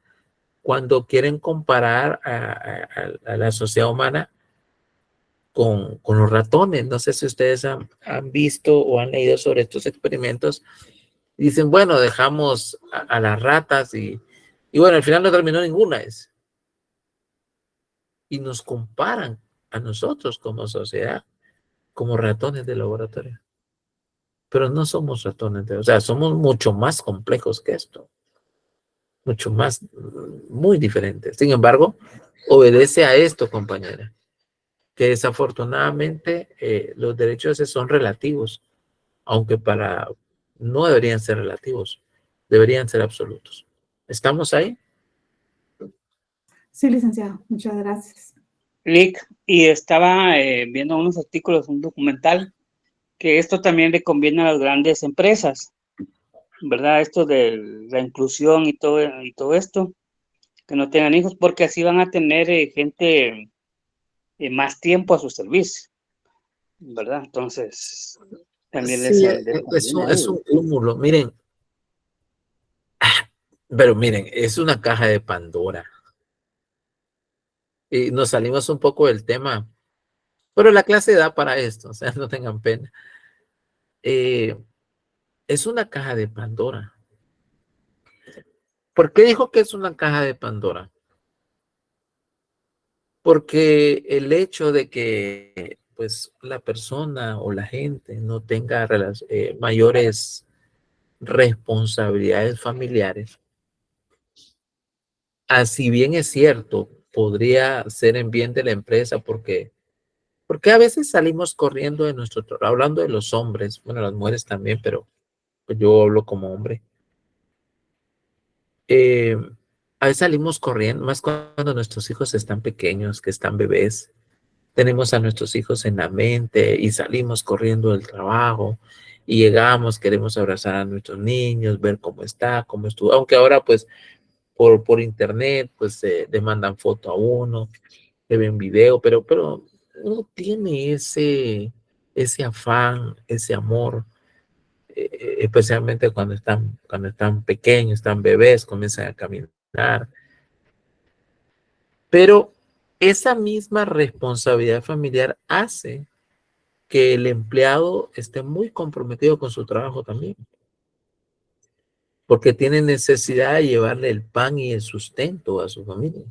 Speaker 1: cuando quieren comparar a la sociedad humana con los ratones. No sé si ustedes han visto o han leído sobre estos experimentos. Dicen, bueno, dejamos a las ratas y bueno, al final no terminó ninguna. Y nos comparan a nosotros como sociedad, como ratones de laboratorio. Pero no somos ratones, o sea, somos mucho más complejos que esto. Mucho más, muy diferentes. Sin embargo, obedece a esto, compañera. que desafortunadamente los derechos son relativos, aunque no deberían ser relativos, deberían ser absolutos. ¿Estamos ahí?
Speaker 2: Sí, licenciado, muchas gracias.
Speaker 7: Lick, y estaba viendo unos artículos, un documental, que esto también le conviene a las grandes empresas, ¿verdad? Esto de la inclusión y todo esto, que no tengan hijos, porque así van a tener gente más tiempo a su servicio, ¿verdad? Entonces, también
Speaker 1: Sí,
Speaker 7: les
Speaker 1: es un cúmulo. Miren, pero miren, es una caja de Pandora. Y nos salimos un poco del tema, pero la clase da para esto, o sea, no tengan pena. Es una caja de Pandora. ¿Por qué dijo que es una caja de Pandora? Porque el hecho de que pues la persona o la gente no tenga mayores responsabilidades familiares, así bien es cierto, podría ser en bien de la empresa porque a veces salimos corriendo de nuestro trabajo, hablando de los hombres, bueno, las mujeres también, pero pues yo hablo como hombre. A veces salimos corriendo, más cuando nuestros hijos están pequeños, que están bebés. Tenemos a nuestros hijos en la mente y salimos corriendo del trabajo y llegamos, queremos abrazar a nuestros niños, ver cómo está, cómo estuvo. Aunque ahora pues por internet pues le mandan foto a uno, le ven video, pero no tiene ese afán, ese amor, especialmente cuando están pequeños, están bebés, comienzan a caminar. Pero esa misma responsabilidad familiar hace que el empleado esté muy comprometido con su trabajo también, porque tiene necesidad de llevarle el pan y el sustento a su familia.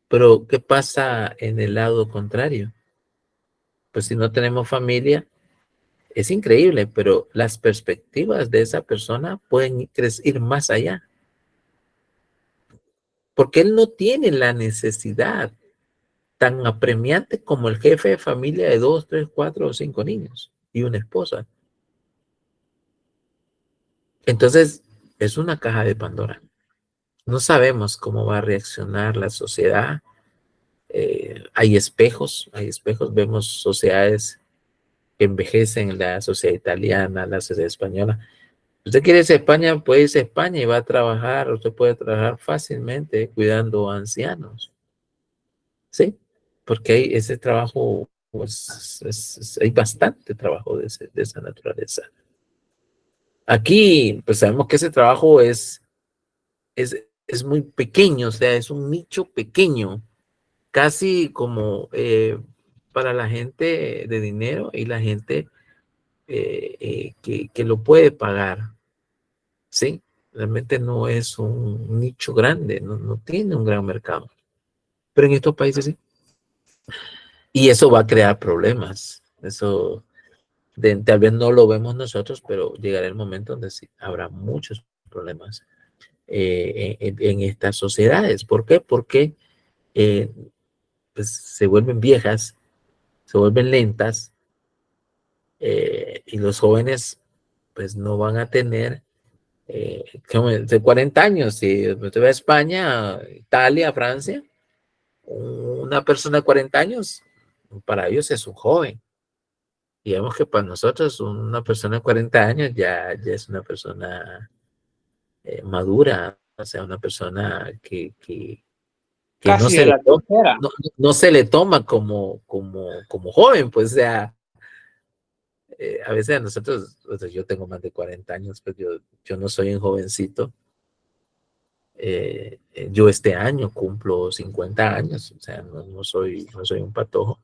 Speaker 1: Pero, ¿qué pasa en el lado contrario? Pues si no tenemos familia, es increíble, pero las perspectivas de esa persona pueden ir más allá, porque él no tiene la necesidad tan apremiante como el jefe de familia de 2, 3, 4 o 5 niños y una esposa. Entonces, es una caja de Pandora. No sabemos cómo va a reaccionar la sociedad. Hay espejos, vemos sociedades que envejecen, la sociedad italiana, la sociedad española. Usted quiere irse a España, puede irse a España y va a trabajar, usted puede trabajar fácilmente cuidando a ancianos. ¿Sí? Porque hay ese trabajo, pues hay bastante trabajo de esa naturaleza. Aquí, pues sabemos que ese trabajo es muy pequeño, o sea, es un nicho pequeño, casi como para la gente de dinero y la gente que lo puede pagar, ¿sí? Realmente no es un nicho grande, no tiene un gran mercado. Pero en estos países sí. Y eso va a crear problemas. Eso tal vez no lo vemos nosotros, pero llegará el momento donde sí habrá muchos problemas en estas sociedades. ¿Por qué? Porque pues, se vuelven viejas, se vuelven lentas y los jóvenes pues no van a tener de 40 años. Si usted va a España, Italia, Francia, una persona de 40 años, para ellos es un joven. Digamos que para nosotros una persona de 40 años ya es una persona madura, o sea, una persona que no
Speaker 7: casi
Speaker 1: se
Speaker 7: de
Speaker 1: le
Speaker 7: la
Speaker 1: toma,
Speaker 7: tercera.
Speaker 1: no se le toma como joven, pues, o sea, a veces a nosotros, o sea, yo tengo más de 40 años, pues yo no soy un jovencito. Yo este año cumplo 50 años, o sea, no soy un patojo.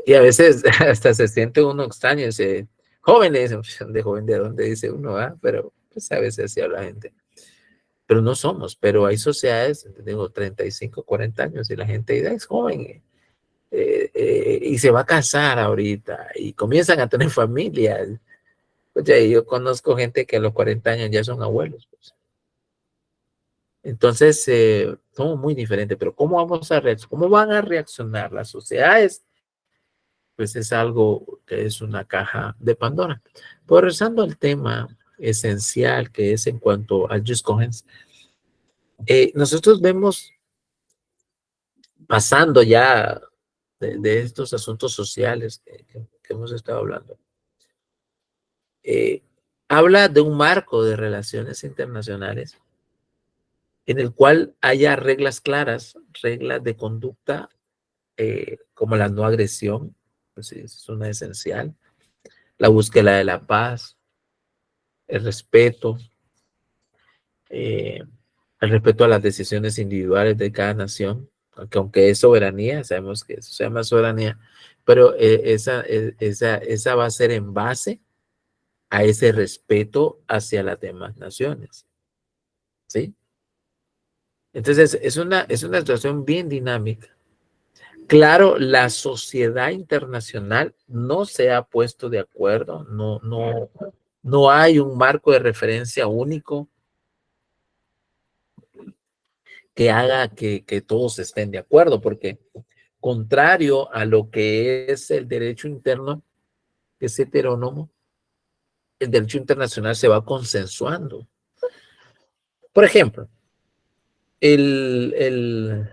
Speaker 1: Y a veces hasta se siente uno extraño, dice, jóvenes, de joven de dónde dice uno, pero pues a veces así habla la gente. Pero no somos, pero hay sociedades, tengo 35, 40 años y la gente es joven y se va a casar ahorita y comienzan a tener familia. Oye, yo conozco gente que a los 40 años ya son abuelos. Pues. Entonces, somos muy diferentes, pero ¿cómo cómo van a reaccionar las sociedades? Pues es algo que es una caja de Pandora. Pues regresando al tema esencial que es en cuanto al Just Cohens, nosotros vemos pasando ya de estos asuntos sociales que hemos estado hablando. Habla de un marco de relaciones internacionales en el cual haya reglas claras, reglas de conducta como la no agresión, pues es una esencial, la búsqueda de la paz, el respeto a las decisiones individuales de cada nación, aunque es soberanía, sabemos que eso se llama soberanía, pero esa va a ser en base a ese respeto hacia las demás naciones, ¿sí? Entonces, es una situación bien dinámica. Claro, la sociedad internacional no se ha puesto de acuerdo, no hay un marco de referencia único que haga que todos estén de acuerdo, porque contrario a lo que es el derecho interno, que es heterónomo, el derecho internacional se va consensuando. Por ejemplo, el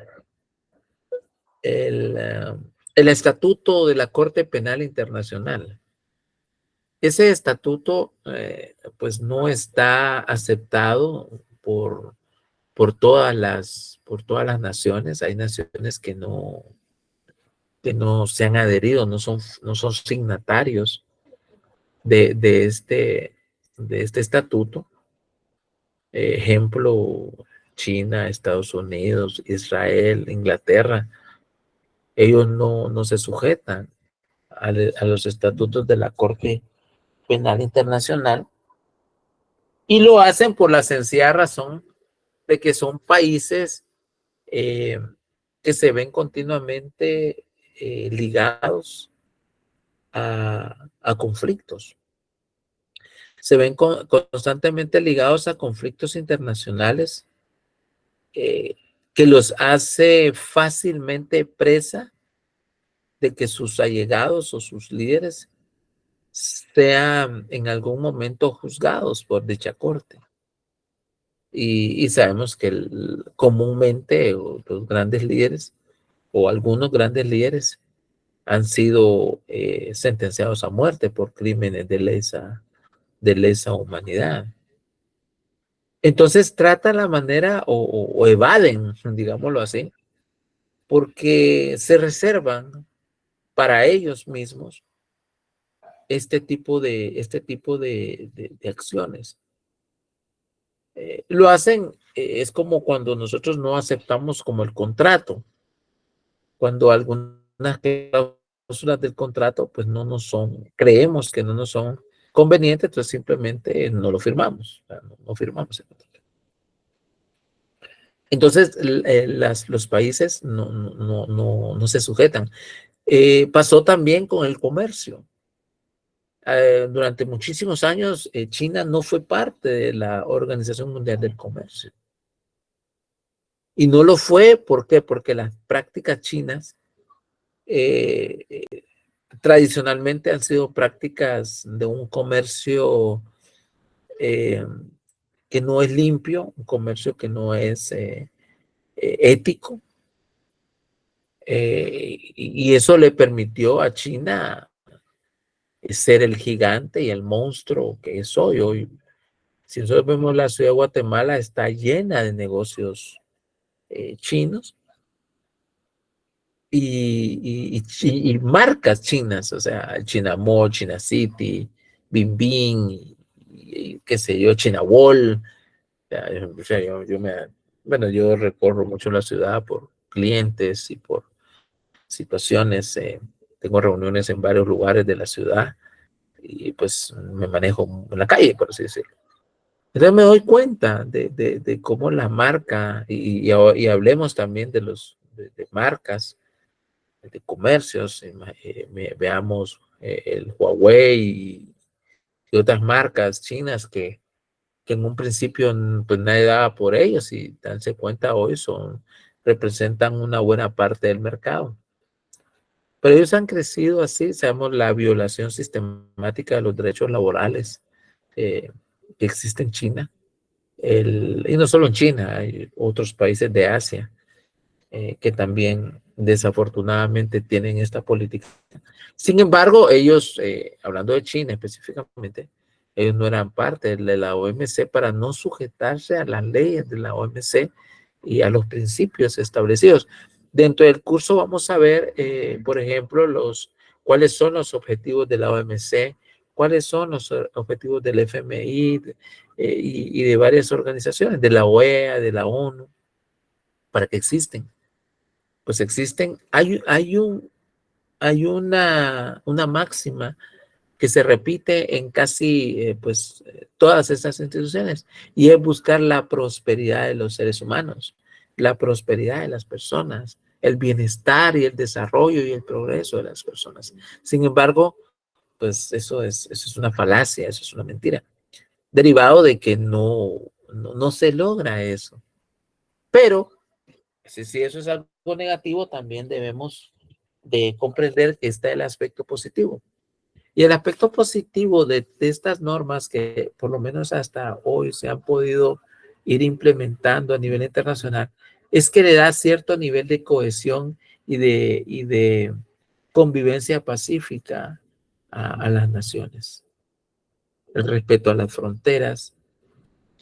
Speaker 1: estatuto de la Corte Penal Internacional. Ese estatuto, pues no está aceptado por todas las naciones. Hay naciones que no se han adherido, no son signatarios de este estatuto. Ejemplo, China, Estados Unidos, Israel, Inglaterra. Ellos no se sujetan a los estatutos de la Corte Penal Internacional y lo hacen por la sencilla razón de que son países que se ven continuamente ligados a conflictos. Se ven constantemente ligados a conflictos internacionales que los hace fácilmente presa de que sus allegados o sus líderes sean en algún momento juzgados por dicha corte. Y sabemos que comúnmente los grandes líderes o algunos grandes líderes han sido sentenciados a muerte por crímenes de lesa humanidad. Entonces tratan la manera o evaden, digámoslo así, porque se reservan para ellos mismos este tipo de acciones. Lo hacen, es como cuando nosotros no aceptamos como el contrato, cuando algunas cláusulas del contrato pues creemos que no nos son convenientes, entonces simplemente no lo firmamos, o sea, no firmamos el contrato. Entonces los países no se sujetan. Pasó también con el comercio. Durante muchísimos años, China no fue parte de la Organización Mundial del Comercio. Y no lo fue, ¿por qué? Porque las prácticas chinas tradicionalmente han sido prácticas de un comercio que no es limpio, un comercio que no es ético. Y eso le permitió a China ser el gigante y el monstruo que es hoy. Hoy, si nosotros vemos la ciudad de Guatemala, está llena de negocios chinos y marcas chinas, o sea, China Mall, China City, Bing Bing, y qué sé yo, China Wall. O sea, yo recorro mucho la ciudad por clientes y por situaciones. Tengo reuniones en varios lugares de la ciudad y pues me manejo en la calle, por así decirlo. Entonces me doy cuenta de cómo la marca, y hablemos también de marcas, de comercios, veamos el Huawei y otras marcas chinas que que en un principio pues nadie daba por ellos y darse cuenta hoy representan una buena parte del mercado. Pero ellos han crecido así, sabemos la violación sistemática de los derechos laborales que existe en China. Y no solo en China, hay otros países de Asia que también desafortunadamente tienen esta política. Sin embargo, ellos, hablando de China específicamente, ellos no eran parte de la OMC para no sujetarse a las leyes de la OMC y a los principios establecidos. Dentro del curso vamos a ver, por ejemplo, cuáles son los objetivos de la OMC, cuáles son los objetivos del FMI y de varias organizaciones, de la OEA, de la ONU, para que existen. Pues existen, hay una máxima que se repite en casi todas estas instituciones y es buscar la prosperidad de los seres humanos, la prosperidad de las personas, el bienestar y el desarrollo y el progreso de las personas. Sin embargo, pues eso es una falacia, eso es una mentira, derivado de que no se logra eso. Pero si eso es algo negativo, también debemos de comprender que está el aspecto positivo. Y el aspecto positivo de estas normas que por lo menos hasta hoy se han podido ir implementando a nivel internacional es que le da cierto nivel de cohesión y de convivencia pacífica a las naciones. El respeto a las fronteras,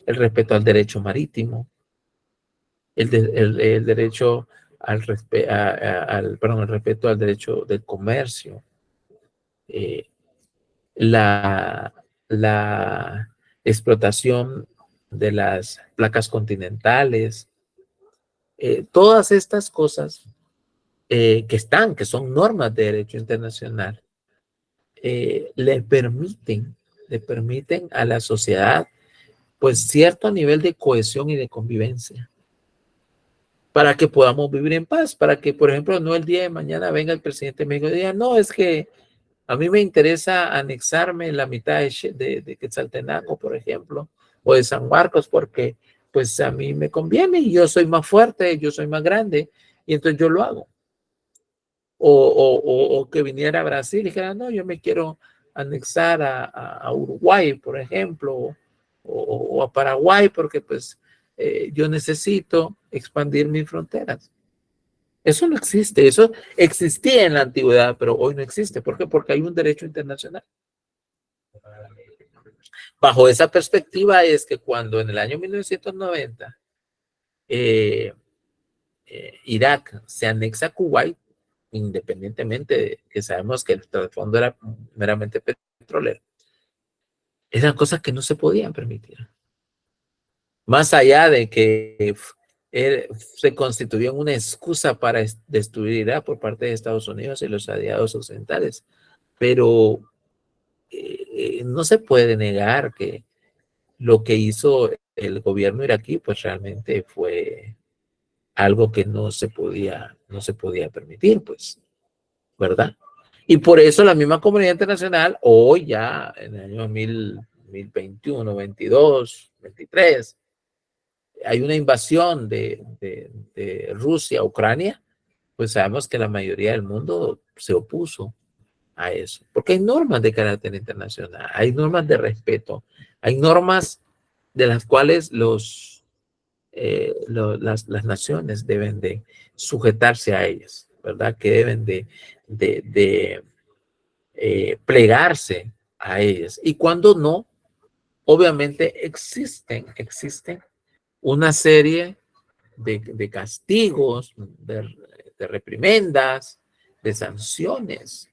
Speaker 1: el respeto al derecho marítimo, el derecho el respeto al derecho del comercio, la explotación de las placas continentales, todas estas cosas que son normas de derecho internacional, le permiten a la sociedad pues cierto nivel de cohesión y de convivencia para que podamos vivir en paz, para que, por ejemplo, no el día de mañana venga el presidente de México y diga, no, es que a mí me interesa anexarme la mitad de Quetzaltenango, por ejemplo, o de San Marcos, porque pues a mí me conviene y yo soy más fuerte, yo soy más grande, y entonces yo lo hago. O que viniera a Brasil y dijera, no, yo me quiero anexar a Uruguay, por ejemplo, o a Paraguay, porque pues yo necesito expandir mis fronteras. Eso no existe, eso existía en la antigüedad, pero hoy no existe. ¿Por qué? Porque hay un derecho internacional. Bajo esa perspectiva es que cuando en el año 1990 Irak se anexa a Kuwait, independientemente de que sabemos que el trasfondo era meramente petrolero, eran cosas que no se podían permitir. Más allá de que se constituyó en una excusa para destruir Irak por parte de Estados Unidos y los aliados occidentales. Pero no se puede negar que lo que hizo el gobierno iraquí, pues realmente fue algo que no se podía permitir, pues, ¿verdad? Y por eso la misma comunidad internacional, hoy ya en el año 2021, 22, 23, hay una invasión de Rusia a Ucrania, pues sabemos que la mayoría del mundo se opuso a eso, porque hay normas de carácter internacional, hay normas de respeto, hay normas de las cuales las naciones deben de sujetarse a ellas, ¿verdad? Que deben de plegarse a ellas. Y cuando no, obviamente existen una serie de castigos, de reprimendas, de sanciones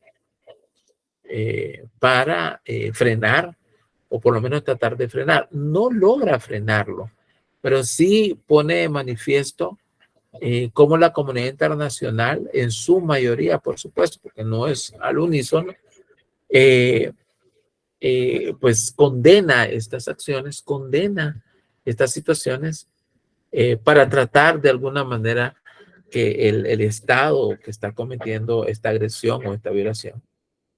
Speaker 1: para frenar, o por lo menos tratar de frenar. No logra frenarlo, pero sí pone de manifiesto cómo la comunidad internacional, en su mayoría, por supuesto, porque no es al unísono, pues condena estas acciones, condena estas situaciones para tratar de alguna manera que el Estado que está cometiendo esta agresión o esta violación,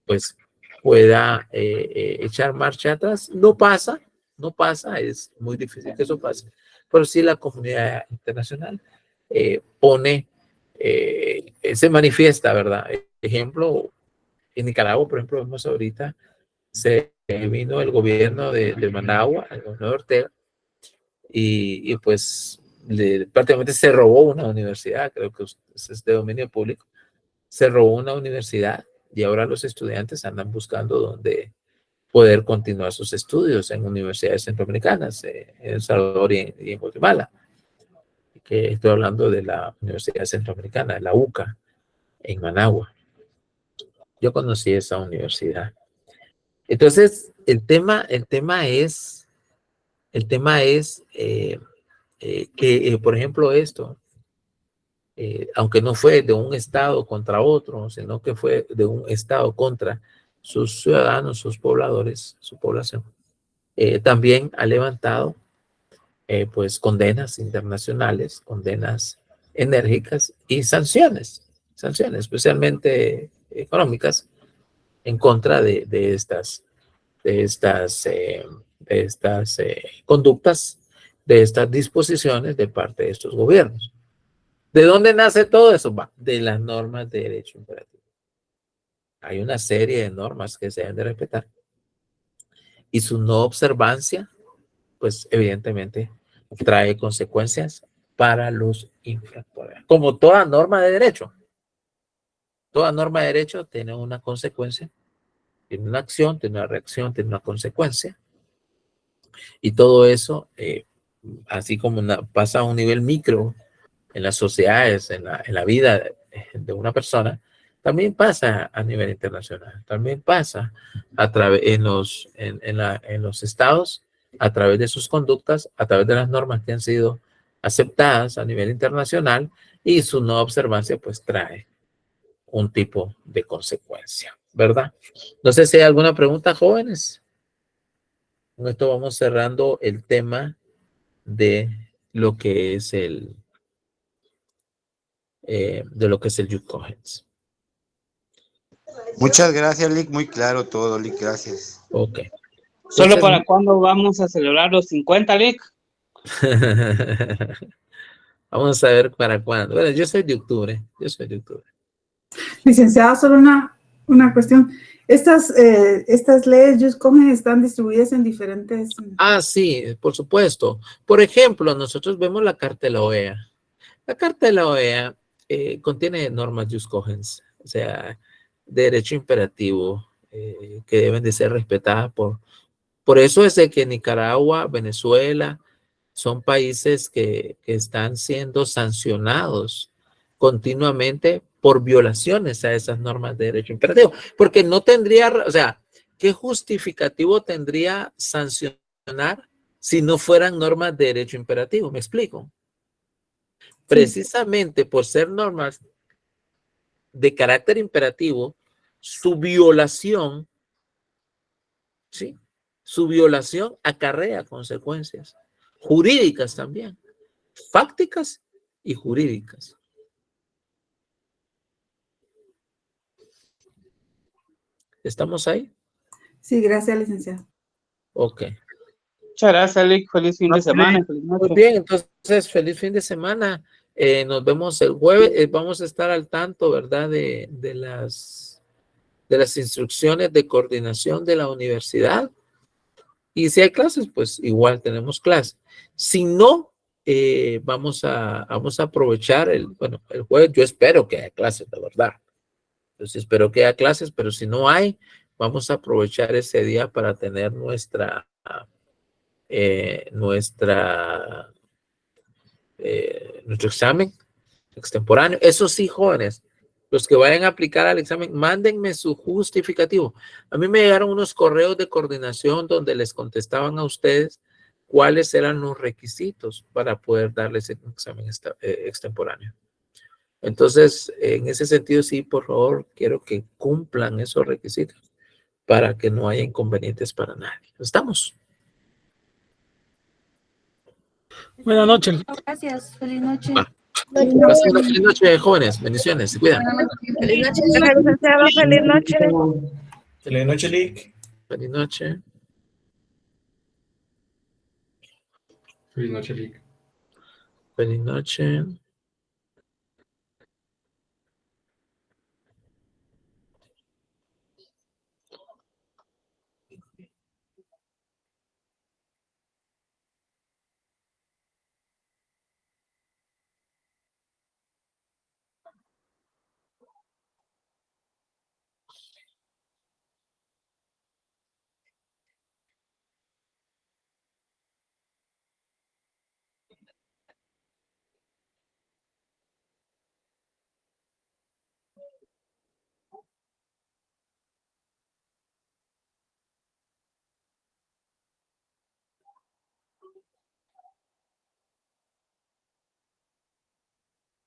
Speaker 1: pues pueda echar marcha atrás. No pasa, no pasa, es muy difícil que eso pase, pero sí la comunidad internacional se manifiesta, ¿verdad? Ejemplo, en Nicaragua, por ejemplo, vemos ahorita, se vino el gobierno de Managua, el gobernador Ortega, y pues prácticamente se robó una universidad, creo que es de dominio público, se robó una universidad y ahora los estudiantes andan buscando dónde poder continuar sus estudios en universidades centroamericanas, en El Salvador y en Guatemala. Que estoy hablando de la Universidad Centroamericana, la UCA, en Managua. Yo conocí esa universidad. Entonces, el tema es que, por ejemplo, esto, aunque no fue de un estado contra otro, sino que fue de un estado contra sus ciudadanos, sus pobladores, su población, también ha levantado pues condenas internacionales, condenas enérgicas y sanciones, especialmente económicas, en contra de estas conductas, de estas disposiciones de parte de estos gobiernos. ¿De dónde nace todo eso? Va, de las normas de derecho imperativo. Hay una serie de normas que se deben de respetar y su no observancia, pues evidentemente trae consecuencias para los infractores. Como toda norma de derecho. Toda norma de derecho tiene una consecuencia, tiene una acción, tiene una reacción, tiene una consecuencia. Y todo eso, así como pasa a un nivel micro en las sociedades, en la vida de una persona, también pasa a nivel internacional. También pasa en los estados, a través de sus conductas, a través de las normas que han sido aceptadas a nivel internacional, y su no observancia pues trae un tipo de consecuencia, ¿verdad? No sé si hay alguna pregunta, jóvenes. Con esto vamos cerrando el tema de lo que es el Youth Cohens.
Speaker 11: Muchas gracias, Lick. Muy claro todo, Lick. Gracias.
Speaker 1: Ok.
Speaker 7: ¿Solo para cuándo vamos a celebrar los 50, Lick?
Speaker 1: Vamos a ver para cuándo. Bueno, yo soy de octubre.
Speaker 2: Licenciada, solo una cuestión. Estas leyes Youth Cohens están distribuidas en diferentes...
Speaker 1: Sí, por supuesto. Por ejemplo, nosotros vemos la Carta de la OEA. La Carta de la OEA contiene normas Youth Cohens, o sea, de derecho imperativo, que deben de ser respetadas por eso es de que Nicaragua, Venezuela, son países que están siendo sancionados continuamente por violaciones a esas normas de derecho imperativo, porque no tendría, o sea, ¿qué justificativo tendría sancionar si no fueran normas de derecho imperativo? ¿Me explico? Precisamente por ser normas de carácter imperativo, su violación, ¿sí? Su violación acarrea consecuencias jurídicas también, fácticas y jurídicas. ¿Estamos ahí?
Speaker 2: Sí, gracias, licenciado.
Speaker 1: Ok.
Speaker 7: Muchas gracias, Lick. Feliz fin de semana. Feliz noche.
Speaker 1: Muy bien, entonces, feliz fin de semana. Nos vemos el jueves. Vamos a estar al tanto, ¿verdad? De las instrucciones de coordinación de la universidad. Y si hay clases, pues igual tenemos clases. Si no, vamos a aprovechar el jueves. Yo espero que haya clases, la verdad. Entonces espero que haya clases, pero si no hay, vamos a aprovechar ese día para tener nuestro examen extemporáneo. Eso sí, jóvenes, los que vayan a aplicar al examen, mándenme su justificativo. A mí me llegaron unos correos de coordinación donde les contestaban a ustedes cuáles eran los requisitos para poder darles el examen extemporáneo. Entonces, en ese sentido, sí, por favor, quiero que cumplan esos requisitos para que no haya inconvenientes para nadie. ¿Estamos?
Speaker 14: Buenas noches.
Speaker 6: Gracias. Feliz noche.
Speaker 1: Feliz noche, jóvenes. Bendiciones. Se cuidan.
Speaker 6: Feliz noche, licenciado. Feliz noche.
Speaker 10: Feliz noche, Lick.
Speaker 1: Feliz noche.
Speaker 15: Feliz noche, Lick.
Speaker 1: Feliz noche.